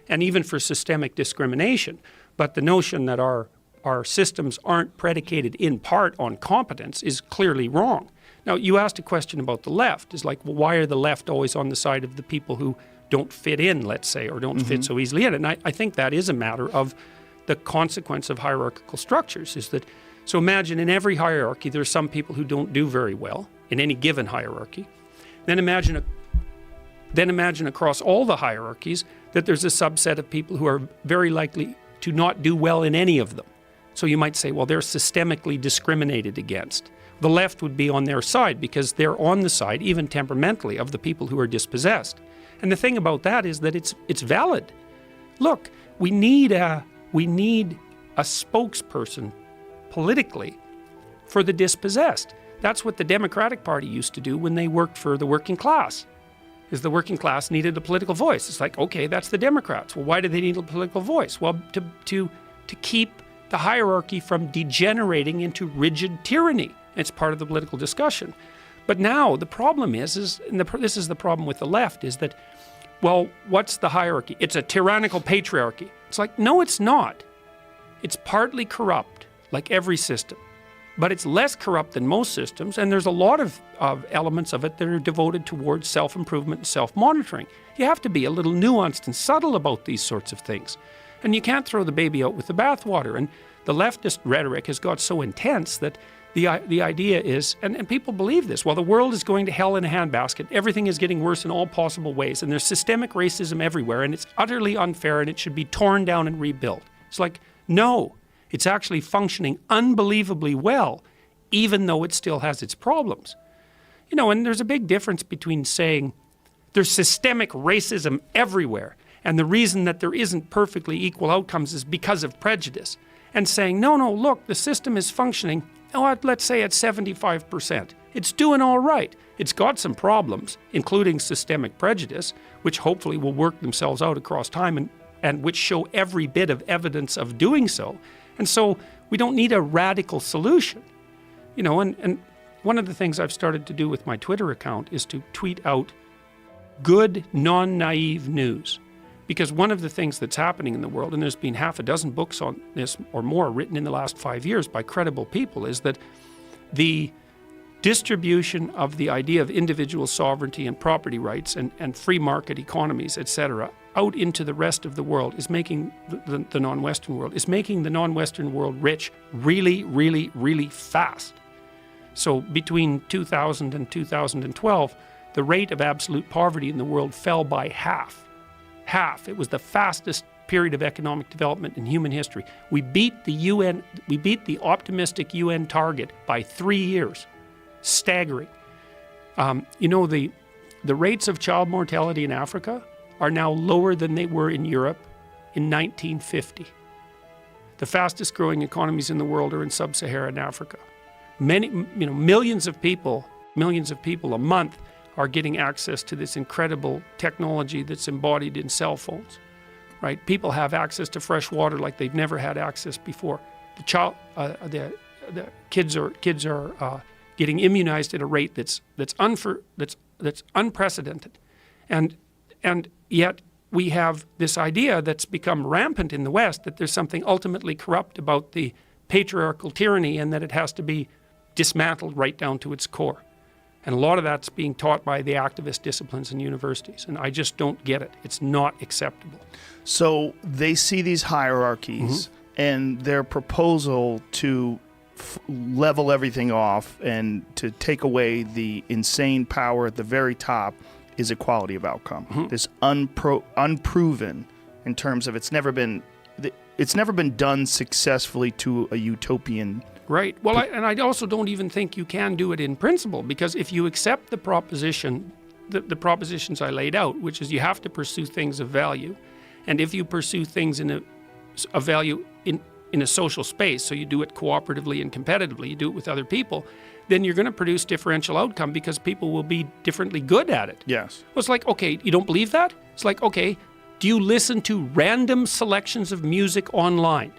and even for systemic discrimination. But the notion that our systems aren't predicated in part on competence is clearly wrong. Now, you asked a question about the left. It's like, well, why are the left always on the side of the people who don't fit in, let's say, or don't fit so easily in? And I think that is a matter of the consequence of hierarchical structures, is that, so imagine in every hierarchy there's some people who don't do very well in any given hierarchy. Then imagine across all the hierarchies that there's a subset of people who are very likely to not do well in any of them. So you might say, well, they're systemically discriminated against. The left would be on their side because they're on the side, even temperamentally, of the people who are dispossessed. And the thing about that is that it's valid. Look, we need a spokesperson politically for the dispossessed. That's what the Democratic Party used to do when they worked for the working class. Is the working class needed a political voice. It's like, okay, that's the Democrats. Well, why do they need a political voice? Well, to keep the hierarchy from degenerating into rigid tyranny. It's part of the political discussion. But now the problem is and this is the problem with the left, is that, well, what's the hierarchy? It's a tyrannical patriarchy. It's like, no, it's not. It's partly corrupt, like every system. But it's less corrupt than most systems, and there's a lot of elements of it that are devoted towards self-improvement and self-monitoring. You have to be a little nuanced and subtle about these sorts of things. And you can't throw the baby out with the bathwater. And the leftist rhetoric has got so intense that the idea is, and people believe this, well, the world is going to hell in a handbasket, everything is getting worse in all possible ways, and there's systemic racism everywhere, and it's utterly unfair, and it should be torn down and rebuilt. It's like, no, it's actually functioning unbelievably well, even though it still has its problems. You know, and there's a big difference between saying there's systemic racism everywhere, and the reason that there isn't perfectly equal outcomes is because of prejudice, and saying, no, look, the system is functioning, let's say at 75%. It's doing all right. It's got some problems, including systemic prejudice, which hopefully will work themselves out across time and which show every bit of evidence of doing so. And so we don't need a radical solution. You know, and one of the things I've started to do with my Twitter account is to tweet out good, non-naive news. Because one of the things that's happening in the world, and there's been half a dozen books on this or more written in the last 5 years by credible people, is that the distribution of the idea of individual sovereignty and property rights and free market economies, etc., out into the rest of the world is making the non-Western world, is making the non-Western world rich really, really, really fast. So between 2000 and 2012, the rate of absolute poverty in the world fell by half. It was the fastest period of economic development in human history. We beat the optimistic UN target by 3 years. Staggering. You know, the rates of child mortality in Africa are now lower than they were in Europe in 1950. The fastest growing economies in the world are in sub-Saharan Africa. Millions of people a month are getting access to this incredible technology that's embodied in cell phones, right? People have access to fresh water like they've never had access before. The kids are getting immunized at a rate that's unprecedented, and yet we have this idea that's become rampant in the West that there's something ultimately corrupt about the patriarchal tyranny and that it has to be dismantled right down to its core. And a lot of that's being taught by the activist disciplines in universities. And I just don't get it. It's not acceptable. So they see these hierarchies and their proposal to level everything off and to take away the insane power at the very top is equality of outcome. This unproven in terms of it's never been done successfully to a utopian. Right. Well, I also don't even think you can do it in principle, because if you accept the proposition, the propositions I laid out, which is you have to pursue things of value, and if you pursue things of value in a social space, so you do it cooperatively and competitively, you do it with other people, then you're going to produce differential outcome because people will be differently good at it. Yes. Well, it's like, okay, you don't believe that? It's like, okay, do you listen to random selections of music online?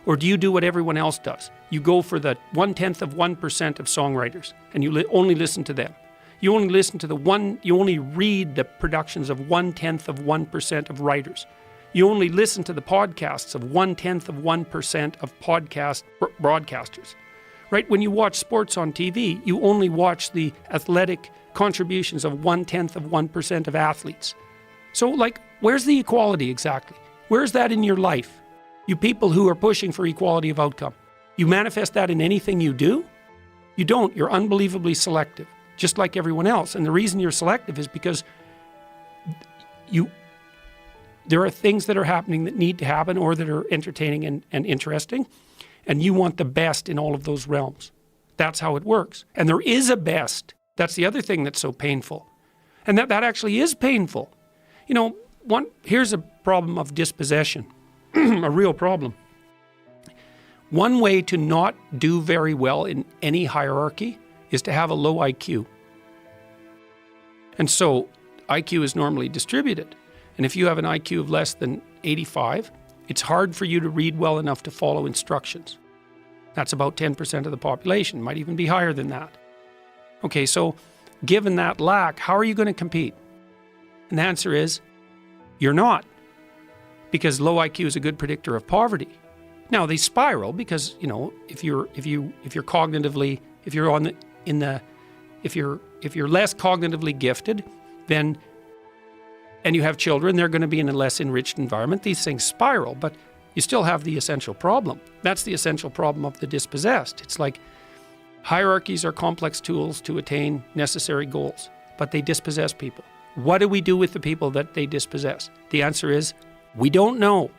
Or do you do what everyone else does? You go for the 0.1% of songwriters, and you only listen to them. You only listen to you only read the productions of 0.1% of writers. You only listen to the podcasts of 0.1% of podcast broadcasters, right? When you watch sports on TV, you only watch the athletic contributions of 0.1% of athletes. So, like, where's the equality exactly? Where's that in your life? You people who are pushing for equality of outcome. You manifest that in anything you do? You don't. You're unbelievably selective, just like everyone else. And the reason you're selective is because there are things that are happening that need to happen or that are entertaining and interesting, and you want the best in all of those realms. That's how it works. And there is a best. That's the other thing that's so painful. And that actually is painful. You know, here's a problem of dispossession, a real problem. One way to not do very well in any hierarchy is to have a low IQ. And so IQ is normally distributed. And if you have an IQ of less than 85, it's hard for you to read well enough to follow instructions. That's about 10% of the population, might even be higher than that. Okay, so given that lack, how are you going to compete? And the answer is, you're not. Because low IQ is a good predictor of poverty. Now they spiral because, you know, if you're cognitively, if you're less cognitively gifted, then, and you have children, they're going to be in a less enriched environment. These things spiral, but you still have the essential problem. That's the essential problem of the dispossessed. It's like hierarchies are complex tools to attain necessary goals, but they dispossess people. What do we do with the people that they dispossess? The answer is, we don't know.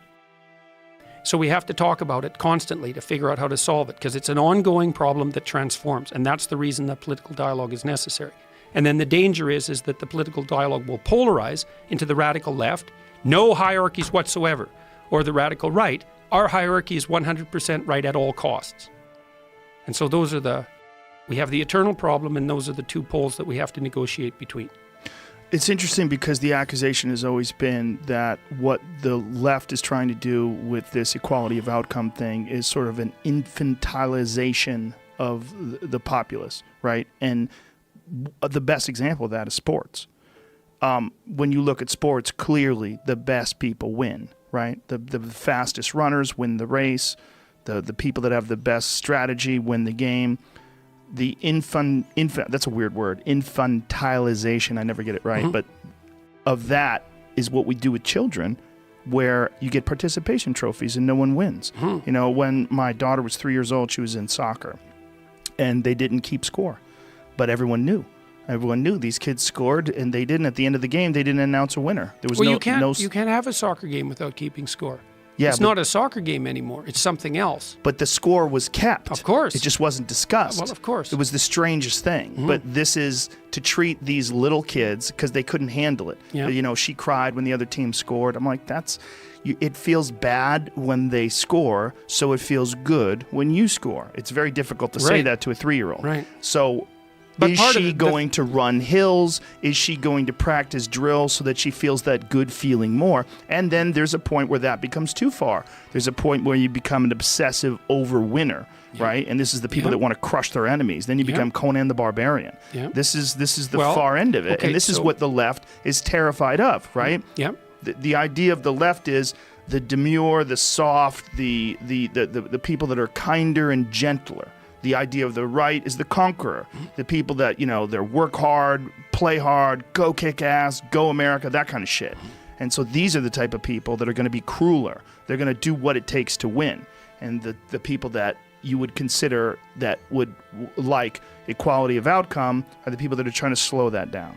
So we have to talk about it constantly to figure out how to solve it, because it's an ongoing problem that transforms, and that's the reason that political dialogue is necessary. And then the danger is that the political dialogue will polarize into the radical left, no hierarchies whatsoever, or the radical right, our hierarchy is 100% right at all costs. And so we have the eternal problem, and those are the two poles that we have to negotiate between. It's interesting because the accusation has always been that what the left is trying to do with this equality of outcome thing is sort of an infantilization of the populace, right? And the best example of that is sports. When you look at sports, clearly the best people win, right? The fastest runners win the race. The people that have the best strategy win the game. The that's a weird word, infantilization, I never get it right, but of that is what we do with children, where you get participation trophies and no one wins. You know, when my daughter was 3 years old, she was in soccer, and they didn't keep score, but everyone knew. Everyone knew these kids scored, and they didn't. At the end of the game, they didn't announce a winner. There was you can't have a soccer game without keeping score. Yeah, it's not a soccer game anymore. It's something else. But the score was kept. Of course. It just wasn't discussed. Well, of course. It was the strangest thing. But this is to treat these little kids, because they couldn't handle it. Yeah. You know, she cried when the other team scored. I'm like, it feels bad when they score, so it feels good when you score. It's very difficult to say that to a 3-year-old. Right. So... Is she going to run hills? Is she going to practice drills so that she feels that good feeling more? And then there's a point where that becomes too far. There's a point where you become an obsessive over-winner, right? And this is the people that want to crush their enemies. Then you become Conan the Barbarian. This is the far end of it. Okay, and this is what the left is terrified of, right? Yeah. The idea of the left is the demure, the soft, the people that are kinder and gentler. The idea of the right is the conqueror, the people that, you know, they work hard, play hard, go kick ass, go America, that kind of shit. And so these are the type of people that are going to be crueler. They're going to do what it takes to win. And the people that you would consider that would like equality of outcome are the people that are trying to slow that down.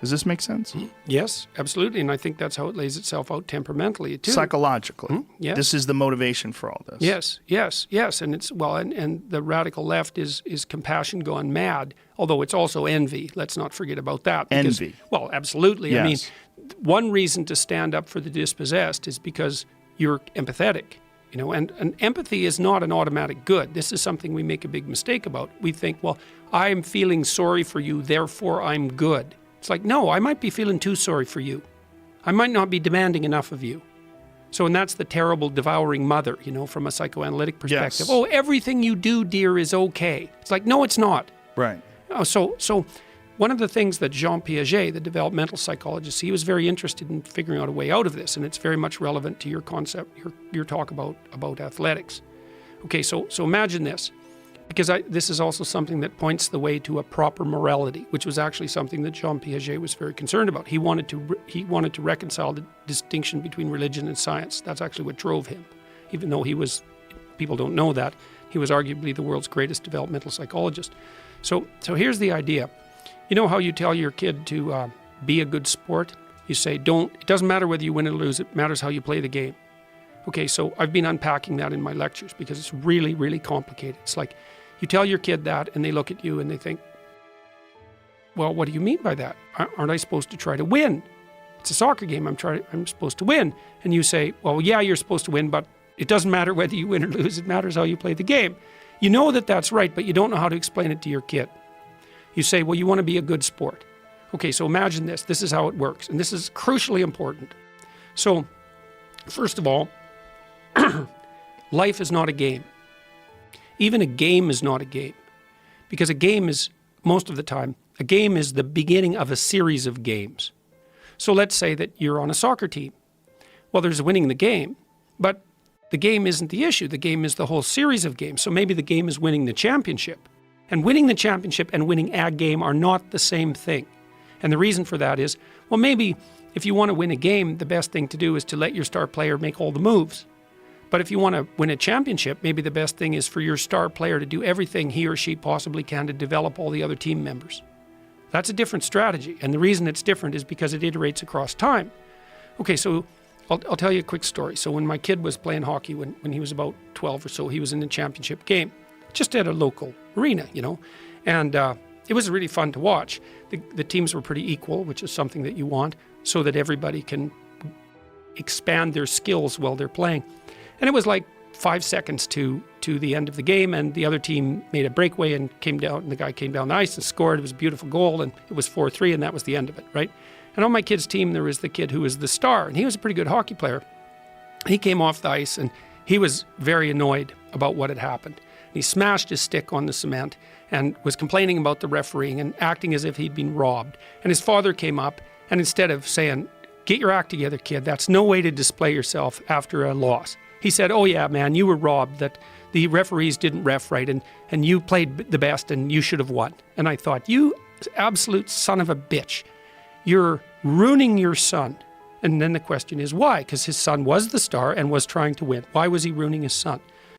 Does this make sense? Yes, absolutely. And I think that's how it lays itself out temperamentally, too. Psychologically. Yes. This is the motivation for all this. Yes. And it's, well, and the radical left is compassion gone mad, although it's also envy. Let's not forget about that. Because, envy. Well, absolutely. Yes. I mean, one reason to stand up for the dispossessed is because you're empathetic. You know, and empathy is not an automatic good. This is something we make a big mistake about. We think, well, I'm feeling sorry for you, therefore I'm good. It's like, no, I might be feeling too sorry for you. I might not be demanding enough of you. So, and that's the terrible devouring mother, you know, from a psychoanalytic perspective. Yes. Oh, everything you do, dear, is okay. It's like, no, it's not. Right. So one of the things that Jean Piaget, the developmental psychologist, he was very interested in figuring out a way out of this, and it's very much relevant to your concept, your talk about athletics. Okay, so imagine this, because this is also something that points the way to a proper morality, which was actually something that Jean Piaget was very concerned about. He wanted to reconcile the distinction between religion and science. That's actually what drove him, even though people don't know that, he was arguably the world's greatest developmental psychologist. So here's the idea. You know how you tell your kid to be a good sport? You say, it doesn't matter whether you win or lose, it matters how you play the game. Okay, so I've been unpacking that in my lectures because it's really, really complicated. It's like you tell your kid that and they look at you and they think, well, what do you mean by that? Aren't I supposed to try to win? It's a soccer game, I'm supposed to win. And you say, well, yeah, you're supposed to win, but it doesn't matter whether you win or lose, it matters how you play the game. You know that that's right, but you don't know how to explain it to your kid. You say, well, you want to be a good sport. Okay, so imagine this. This is how it works, and this is crucially important. So, first of all, life is not a game. Even a game is not a game, because a game is, most of the time, a game is the beginning of a series of games. So let's say that you're on a soccer team. Well, there's winning the game, but the game isn't the issue. The game is the whole series of games. So maybe the game is winning the championship. And winning the championship and winning a game are not the same thing. And the reason for that is, well, maybe if you want to win a game, the best thing to do is to let your star player make all the moves. But if you want to win a championship, maybe the best thing is for your star player to do everything he or she possibly can to develop all the other team members. That's a different strategy. And the reason it's different is because it iterates across time. Okay, so I'll tell you a quick story. So when my kid was playing hockey, when he was about 12 or so, he was in a championship game, just at a local arena, and it was really fun to watch. The teams were pretty equal, which is something that you want, so that everybody can expand their skills while they're playing. And it was like 5 seconds to the end of the game, and the other team made a breakaway and came down, and the guy came down the ice and scored. It was a beautiful goal, and it was 4-3, and that was the end of it, right? And on my kid's team, there was the kid who was the star, and he was a pretty good hockey player. He came off the ice, and he was very annoyed about what had happened. He smashed his stick on the cement and was complaining about the refereeing and acting as if he'd been robbed. And his father came up, and instead of saying, get your act together, kid, that's no way to display yourself after a loss, he said, oh yeah, man, you were robbed, that the referees didn't ref right, and you played the best and you should have won. And I thought, you absolute son of a bitch, you're ruining your son. And then the question is why? Because his son was the star and was trying to win. Why was he ruining his son?